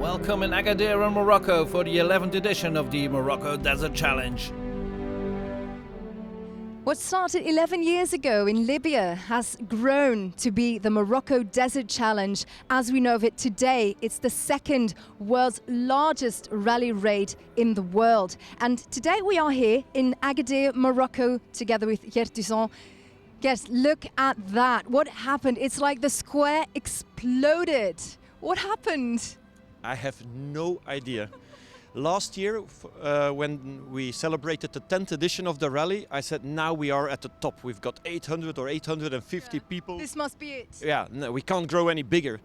Welcome in Agadir in Morocco for the 11th edition of the Morocco Desert Challenge. What started 11 years ago in Libya has grown to be the Morocco Desert Challenge. As we know of it today, it's the second world's largest rally raid in the world. And today we are here in Agadir, Morocco, together with Gert Duzon. Gert, look at that. What happened? It's like the square exploded. What happened? I have no idea. Last year, when we celebrated the 10th edition of the rally, I said now we are at the top. We've got 800 or 850 people. This must be it. Yeah, no, we can't grow any bigger.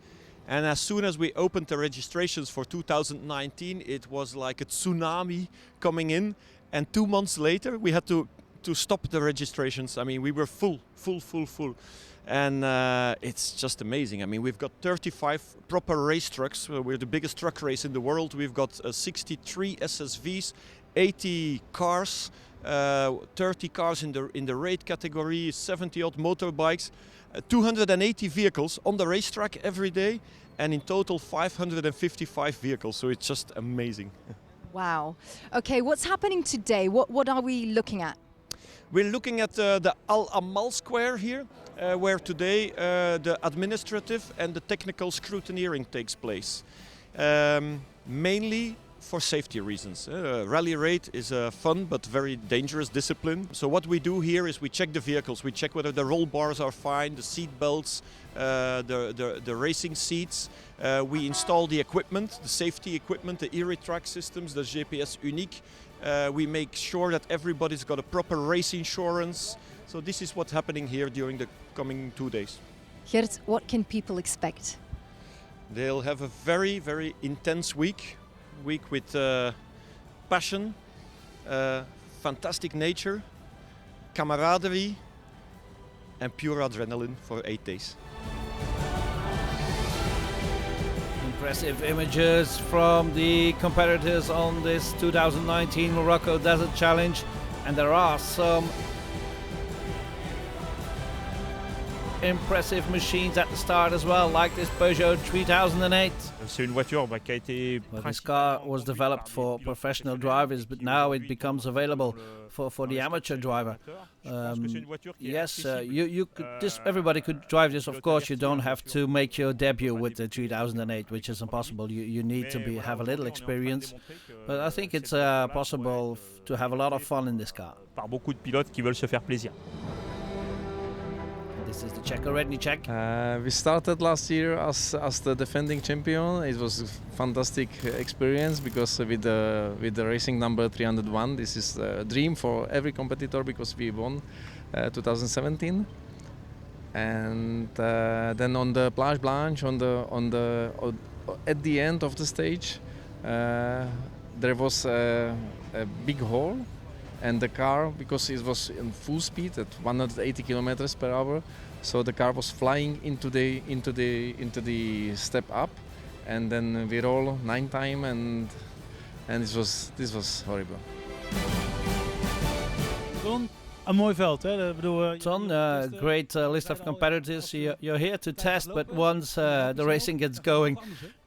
And as soon as we opened the registrations for 2019, it was like a tsunami coming in. And 2 months later, we had to stop the registrations. I mean, we were full. And it's just amazing. I mean, we've got 35 proper race trucks. We're the biggest truck race in the world. We've got 63 SSVs, 80 cars, 30 cars in the raid category, 70 odd motorbikes, 280 vehicles on the racetrack every day, and in total 555 vehicles. So it's just amazing. Wow. Okay, what's happening today? What are we looking at? We're looking at the Al Amal Square here, where today the administrative and the technical scrutineering takes place. Mainly for safety reasons. Rally raid is a fun but very dangerous discipline. So what we do here is we check the vehicles. We check whether the roll bars are fine, the seat belts, the racing seats. We install the equipment, the safety equipment, the e-track systems, the GPS unique. We make sure that everybody's got a proper race insurance. So this is what's happening here during the coming 2 days. Gert, what can people expect? They'll have a very, very intense week with passion, fantastic nature, camaraderie and pure adrenaline for 8 days. Impressive images from the competitors on this 2019 Morocco Desert Challenge, and there are some impressive machines at the start as well, like this Peugeot 3008. Well, this car was developed for professional drivers, but now it becomes available for the amateur driver. Yes, everybody could drive this. Of course, you don't have to make your debut with the 3008, which is impossible. You need to have a little experience, but I think it's possible to have a lot of fun in this car. This is the Czech already, Czech. We started last year as the defending champion. It was a fantastic experience because with the racing number 301, this is a dream for every competitor because we won 2017. And then on the Plage Blanche, at the end of the stage, there was a big hole. And the car, because it was in full speed at 180 kilometers per hour, so the car was flying into the step up, and then we roll 9 times, and this was horrible. Een mooi veld, hè? Ton, great list of competitors. You're here to test, but once the racing gets going,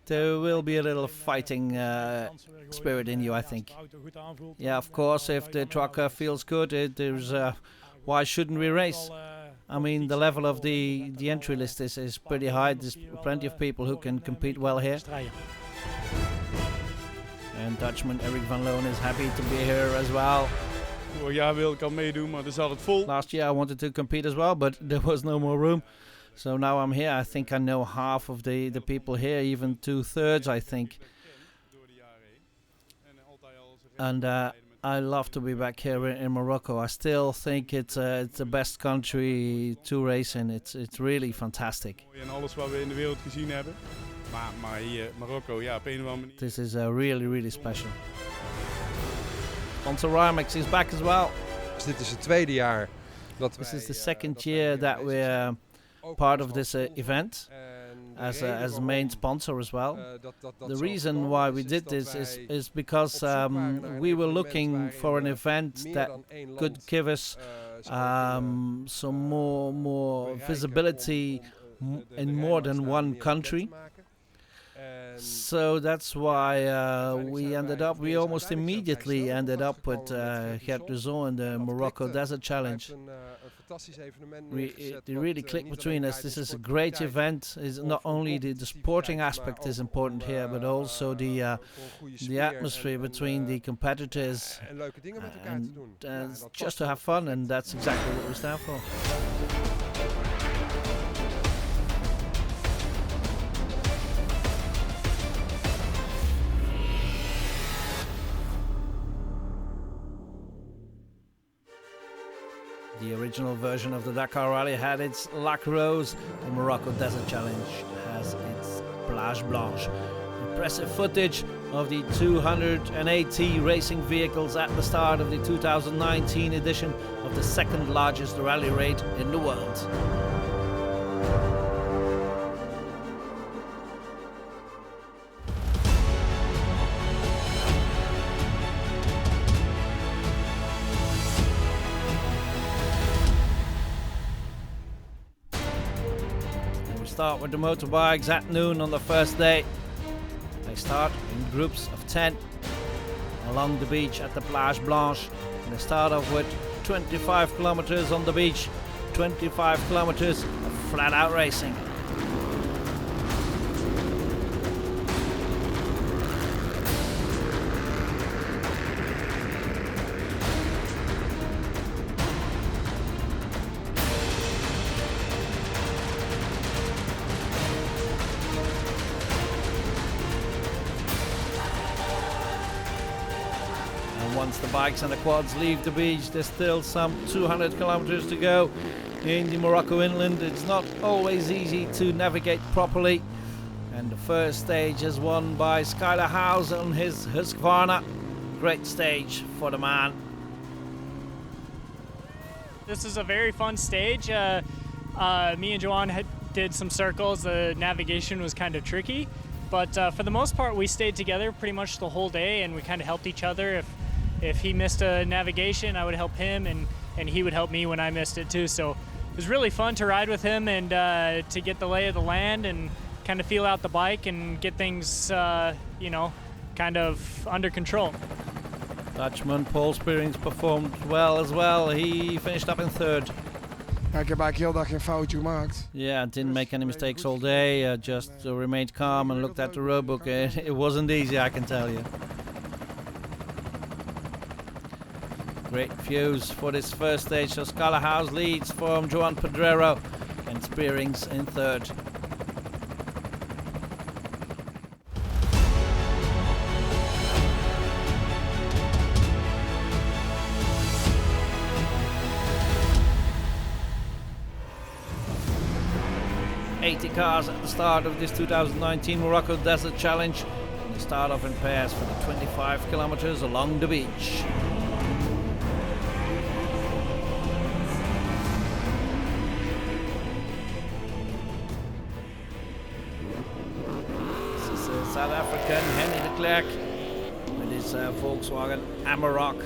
there will be a little fighting spirit in you, I think. Yeah, of course, if the truck feels good, why shouldn't we race? I mean, the level of the entry list is pretty high. There's plenty of people who can compete well here. And Dutchman Eric van Loon is happy to be here as well. Vorig jaar wilde ik al meedoen, maar dan zat het vol. Last year I wanted to compete as well, but there was no more room. So now I'm here. I think I know half of the people here, even 2/3, I think. And I love to be back here in Morocco. I still think it's the best country to race in. It's really fantastic. En alles wat we in de wereld gezien hebben. Maar hier, Marokko, ja, op een of andere manier. This is really special. Sponsor Rimax is back as well. Dus dit is het tweede jaar dat This is the second year that we're part of this event as main sponsor as well. The reason why we did this is because we were looking for an event that could give us some more visibility in more than one country. So that's why we almost immediately ended up with Gert de Zon in the Morocco Desert Challenge. It really clicked between us. This is a great event. It's not only the sporting aspect is important here, but also the atmosphere between the competitors and just to have fun, and that's exactly what we stand for. The original version of the Dakar Rally had its Lac Rose. The Morocco Desert Challenge has its Plage Blanche. Impressive footage of the 280 racing vehicles at the start of the 2019 edition of the second largest rally raid in the world. Start with the motorbikes at noon on the first day. They start in groups of 10 along the beach at the Plage Blanche. And they start off with 25 kilometers on the beach, 25 kilometers of flat out racing. Once the bikes and the quads leave the beach, there's still some 200 kilometers to go in the Morocco inland. It's not always easy to navigate properly, and the first stage is won by Skylar House on his Husqvarna. Great stage for the man. This is a very fun stage. Me and Johan did some circles. The navigation was kind of tricky, but for the most part we stayed together pretty much the whole day, and we kind of helped each other. If he missed a navigation, I would help him, and he would help me when I missed it too. So it was really fun to ride with him and to get the lay of the land and kind of feel out the bike and get things, kind of under control. Dutchman Paul Spearings performed well as well. He finished up in third. Ja, ik heb eigenlijk heel dag geen foutje gemaakt. Yeah, didn't make any mistakes all day. Just remained calm and looked at the roadbook. It wasn't easy, I can tell you. Great views for this first stage. So Skylar House leads from Joan Pedrero and Spearings in third. Cars at the start of this 2019 Morocco Desert Challenge. And they start off in pairs for the 25 kilometers along the beach. This is South African Henry de Klerk with his Volkswagen Amarok.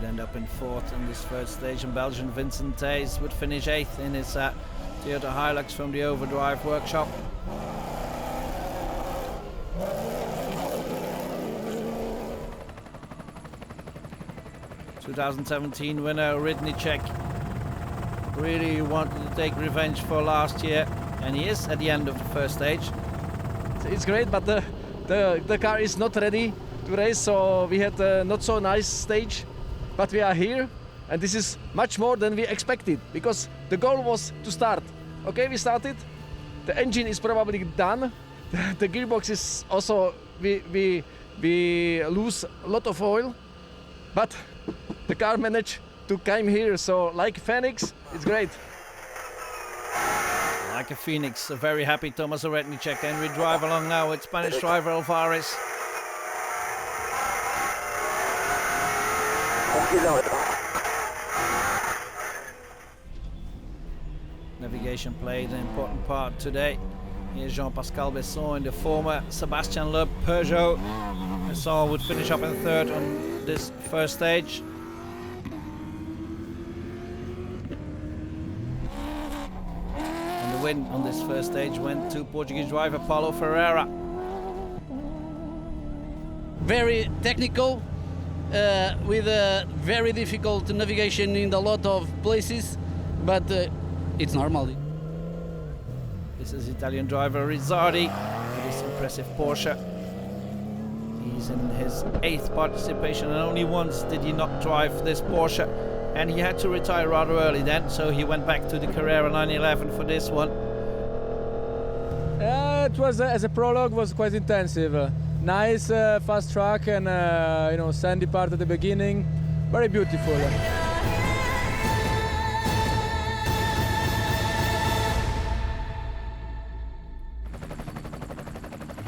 End up in fourth in this first stage, and Belgian Vincent Thijs would finish eighth in his Toyota Hilux from the Overdrive workshop. ...2017 winner Rydnicek really wanted to take revenge for last year, and he is at the end of the first stage. It's great, but the car is not ready to race, so we had a not so nice stage. But we are here, and this is much more than we expected, because the goal was to start. Okay, we started. The engine is probably done. The gearbox is also, we lose a lot of oil, but the car managed to come here. So like Phoenix, it's great. Like a phoenix, a very happy Thomas Rydnicek, and we drive along now with Spanish driver Alvarez. Navigation played an important part today. Here's Jean-Pascal Besson in the former Sébastien Loeb Peugeot. Besson would finish up in third on this first stage. And the win on this first stage went to Portuguese driver Paulo Ferreira. Very technical, with a very difficult navigation in a lot of places, but it's normal. This is Italian driver Rizzardi with his impressive Porsche. He's in his 8th participation, and only once did he not drive this Porsche, and he had to retire rather early then, so he went back to the Carrera 911 for this one. It was as a prologue was quite intensive. Nice fast track and sandy part at the beginning, very beautiful.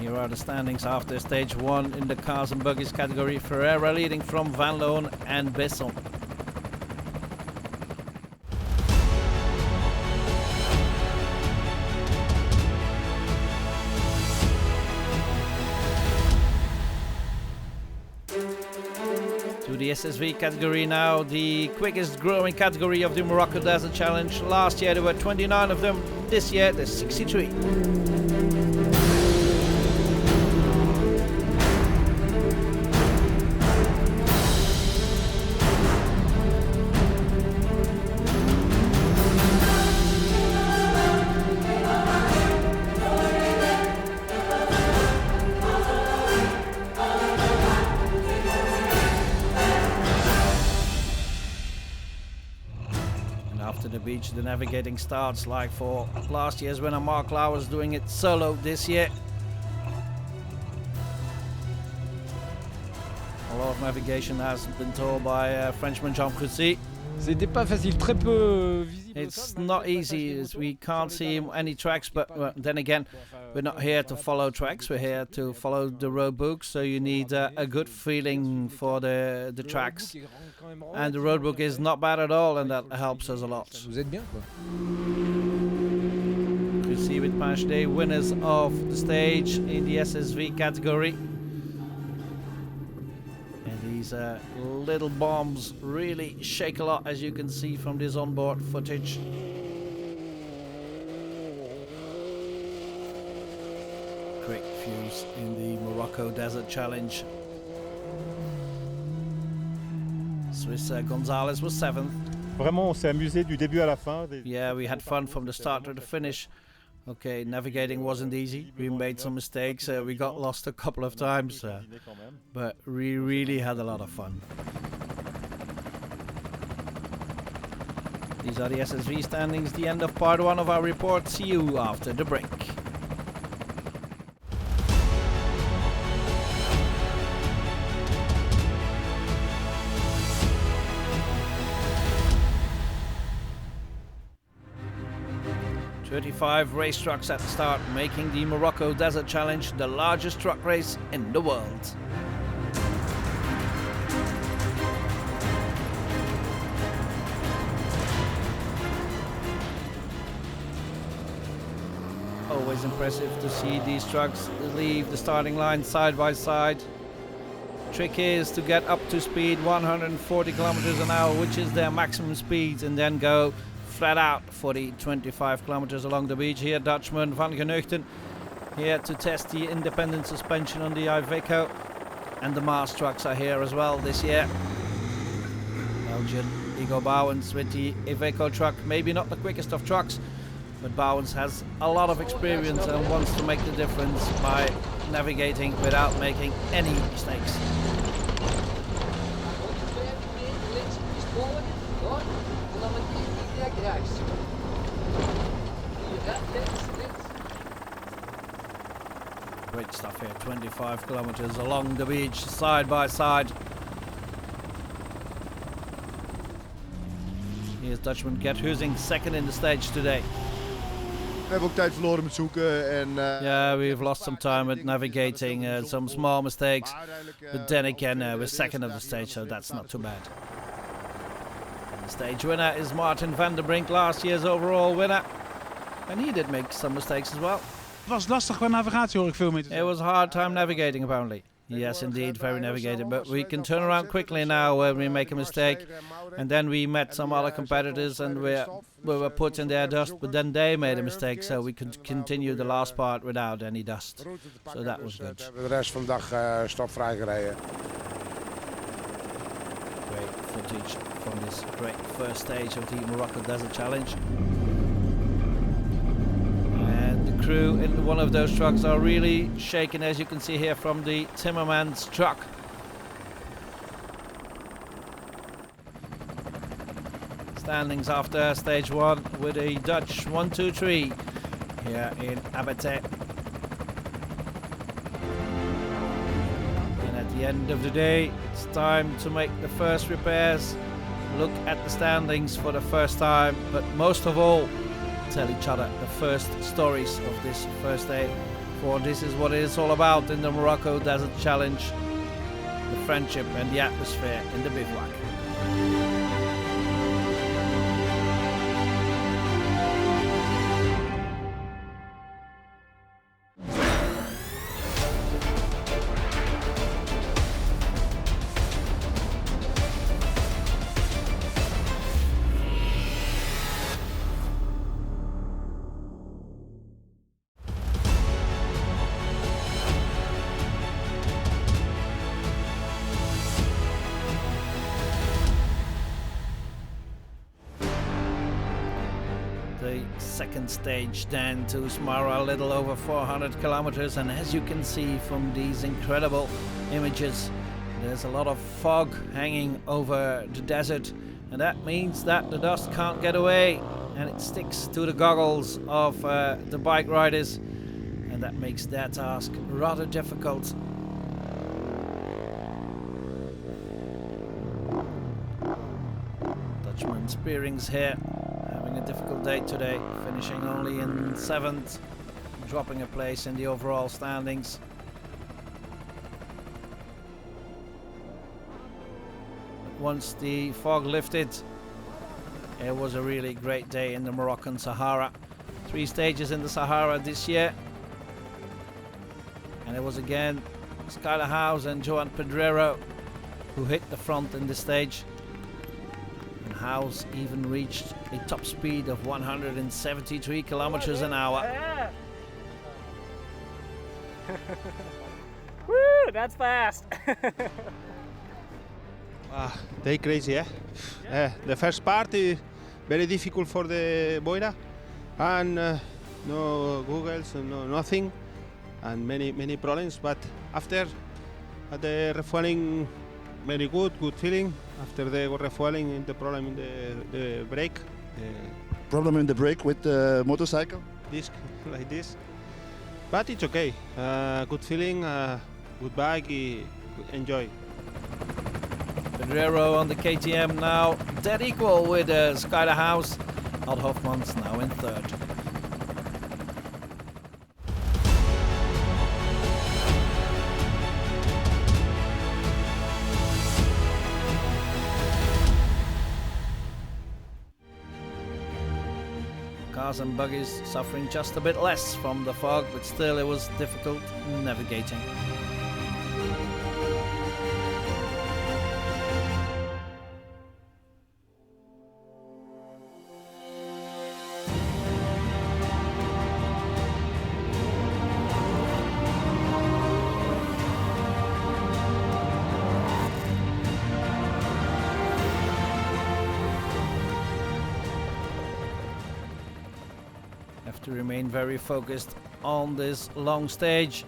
Here are the standings after stage 1 in the cars and buggies category. Ferreira leading from Van Loon and Besson. To the SSV category now, the quickest growing category of the Morocco Desert Challenge. Last year there were 29 of them, this year there's 63. After the beach, the navigating starts like for last year's winner Mark Lauwers, doing it solo this year. A lot of navigation has been told by Frenchman Jean Coucy. C'était pas facile, très peu visible. It's not easy, as we can't see any tracks, but then again, we're not here to follow tracks, we're here to follow the road book, so you need a good feeling for the tracks. And the road book is not bad at all, and that helps us a lot. Vous êtes bien, quoi. You see with Panchday, winners of the stage in the SSV category. And these little bombs really shake a lot, as you can see from this onboard footage. Quick views in the Morocco Desert Challenge. Swiss Gonzalez was 7th. Vraiment, on s'est amusé du début à la fin. Yeah, we had fun from the start to the finish. Okay, navigating wasn't easy. We made some mistakes. We got lost a couple of times, but we really had a lot of fun. These are the SSV standings. The end of part 1 of our report. See you after the break. "35 race trucks at the start, making the Morocco Desert Challenge the largest truck race in the world." Always impressive to see these trucks leave the starting line side by side. Trick is to get up to speed 140 kilometers an hour, which is their maximum speed, and then go flat out for the 25 kilometers along the beach. Here Dutchman Van Geneugten here to test the independent suspension on the Iveco, and the Mars trucks are here as well this year. Belgian Igor Bouwens with the Iveco truck, maybe not the quickest of trucks, but Bouwens has a lot of experience and wants to make the difference by navigating without making any mistakes. Great stuff here, 25 kilometers along the beach, side by side. Here's Dutchman Gert Husing, second in the stage today. We hebben ook tijd verloren met zoeken en... Yeah, we've lost some time with navigating, some small mistakes, but then again we're second of the stage, so that's not too bad. And the stage winner is Martin van der Brink, last year's overall winner, and he did make some mistakes as well. Het was lastig qua navigatie, hoor ik veel mee te It was a hard time navigating, apparently. Yes, indeed, very navigated. But we can turn around quickly now when we make a mistake. And then we met some other competitors and we were put in their dust, but then they made a mistake, so we could continue the last part without any dust. So that was good. De rest van de dag stopvrij gereden. Great footage from this great first stage of the Morocco Desert Challenge. And the crew in one of those trucks are really shaking, as you can see here from the Timmerman's truck. Standings after stage one with a Dutch 1, 2, 3 here in Abate. And at the end of the day, it's time to make the first repairs, look at the standings for the first time, but most of all, tell each other the first stories of this first day. For this is what it is all about in the Morocco Desert Challenge, the friendship and the atmosphere in the bivouac. The second stage then to Smara, a little over 400 kilometers, and as you can see from these incredible images, there's a lot of fog hanging over the desert, and that means that the dust can't get away and it sticks to the goggles of the bike riders, and that makes their task rather difficult. Dutchman Spearings here having a difficult day today, finishing only in 7th, dropping a place in the overall standings. But once the fog lifted, it was a really great day in the Moroccan Sahara. 3 stages in the Sahara this year, and it was again Skylar House and Joan Pedrero who hit the front in this stage. House even reached a top speed of 173 kilometers an hour. Woo, that's fast. Day crazy, eh? The first part is very difficult for the boira, and no Googles, no nothing, and many problems. But after the refueling, very good feeling. After the refueling, the problem in the brake. Problem in the brake with the motorcycle? Disc like this. But it's okay. Good feeling, good bike, enjoy. Pedrero on the KTM now, dead equal with Skylar House. Ad Hofmans now in 3rd. Cars and buggies suffering just a bit less from the fog, but still it was difficult navigating. To remain very focused on this long stage,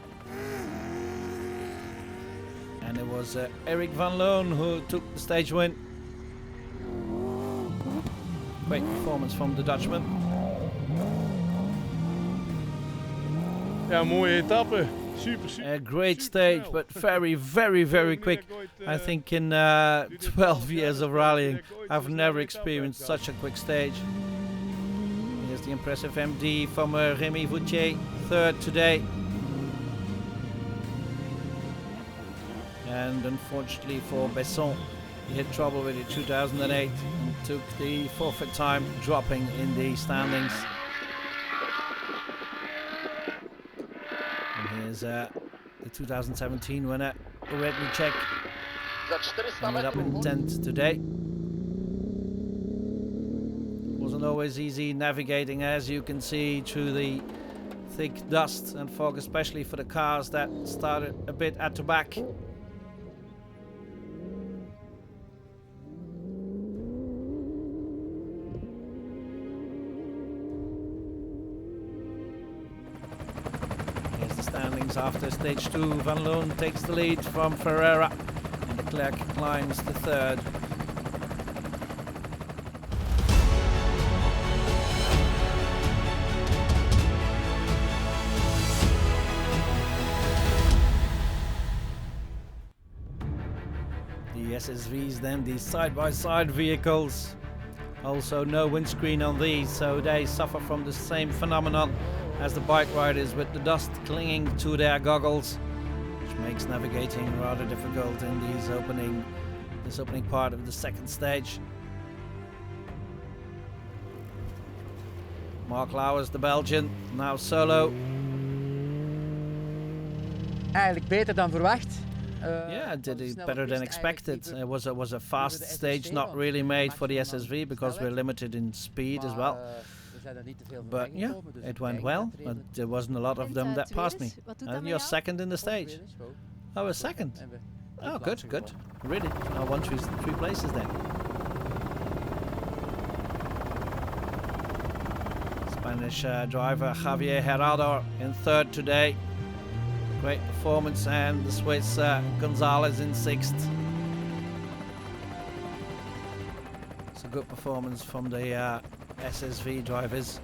and it was Eric van Loon who took the stage win. Great performance from the Dutchman. Ja, mooie etappe. Super. A great stage, but very quick. I think in 12 years of rallying, I've never experienced such a quick stage. Here's the impressive MD from Remy Voutier, 3rd today. And unfortunately for Besson, he had trouble with it 2008 and took the forfeit time, dropping in the standings. And here's the 2017 winner, Redmi Czech ended up in 10th today. Wasn't always easy navigating, as you can see, through the thick dust and fog, especially for the cars that started a bit at the back. Here's the standings after stage 2. Van Loon takes the lead from Ferreira, and Leclerc climbs to 3rd. The SSVs then, these side-by-side vehicles, also no windscreen on these, so they suffer from the same phenomenon as the bike riders, with the dust clinging to their goggles, which makes navigating rather difficult in this opening part of the second stage. Mark Lauwers, the Belgian, now solo. Eigenlijk beter dan verwacht. Yeah, did it better than expected. It was a fast stage, not really made for the SSV because we're limited in speed as well. But yeah, it went well, but there wasn't a lot of them that passed me. And you're second in the stage. Oh, a second. Oh, good, good. Really, I won three places then. Spanish driver Javier Herrado in 3rd today. Great performance, and the Swiss Gonzalez in 6th. It's a good performance from the SSV drivers.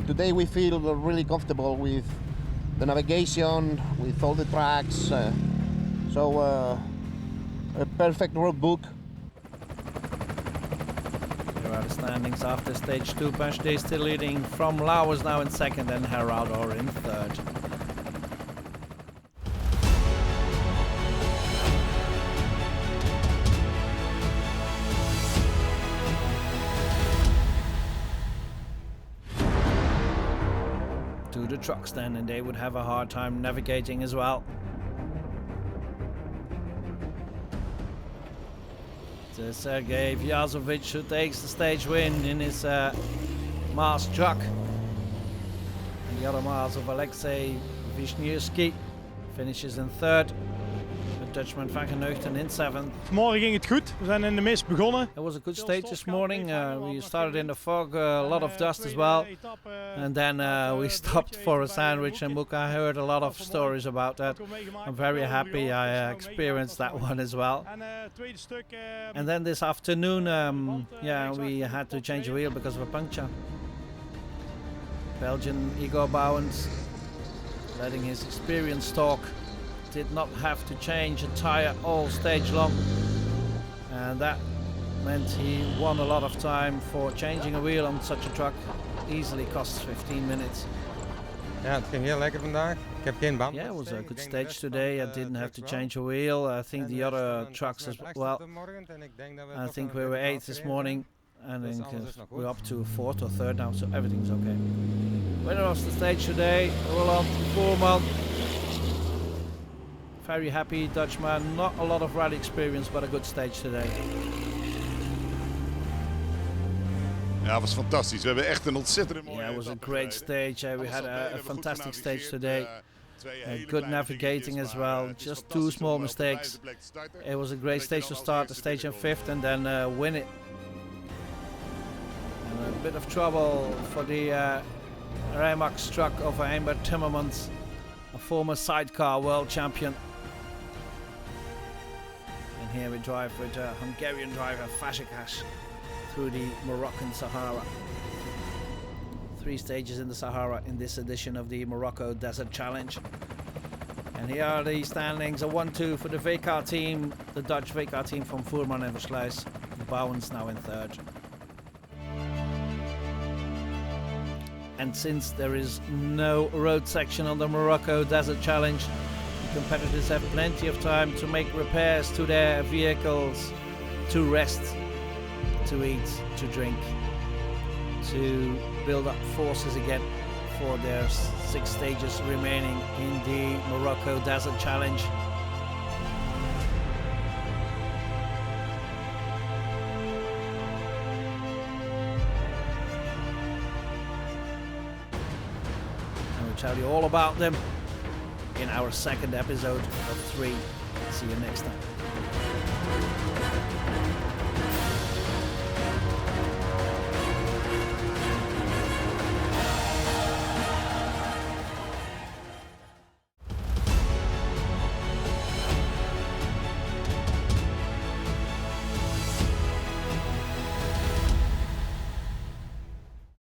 Today we feel really comfortable with the navigation, with all the tracks, so a perfect road book. Here are the standings after stage 2. Pache still leading from Lauwers now in 2nd and Herrado in 3rd. To the trucks then, and they would have a hard time navigating as well. It's Sergei Vyazovic who takes the stage win in his Mars truck. And the other Mars of Alexei Wisniewski finishes in 3rd. The Dutchman Van Geneugten in 7th. Vanmorgen ging het goed. We zijn in de mist begonnen. It was a good stage this morning. We started in the fog, a lot of dust as well. And then we stopped for a sandwich, and Muka heard a lot of stories about that. I'm very happy I experienced that one as well. And then this afternoon, yeah, we had to change a wheel because of a puncture. Belgian Igor Bouwens, letting his experience talk, did not have to change a tire all stage long, and that meant he won a lot of time. For changing a wheel on such a truck easily costs 15 minutes. Ja, het ging heel lekker vandaag. Ik heb geen band. Yeah, it was a good stage today. I didn't have to change a wheel. I think the other trucks as well. I think we were 8th this morning, and I think we're up to 4th or 3rd now, so everything's okay. Winner of the stage today, Roland Voorman. Very happy Dutchman, not a lot of rally experience, but a good stage today. Ja, het was fantastisch. We hebben echt een ontzettend mooie. Yeah, it was a great stage. We had a fantastic stage today. Good navigating as well. Just 2 small mistakes. It was a great stage to start the stage in 5th and then win it. And a bit of trouble for the Rimac truck of Herbert Timmermans, a former sidecar world champion. And here we drive with Hungarian driver Fazekas through the Moroccan Sahara. 3 stages in the Sahara in this edition of the Morocco Desert Challenge. And here are the standings: a 1-2 for the VK team, the Dutch VK team from Voorman and Versluis. Bouwens now in 3rd. And since there is no road section on the Morocco Desert Challenge, the competitors have plenty of time to make repairs to their vehicles, to rest, to eat, to drink, to build up forces again for their 6 stages remaining in the Morocco Desert Challenge. And we'll tell you all about them in our second episode of 3. See you next time.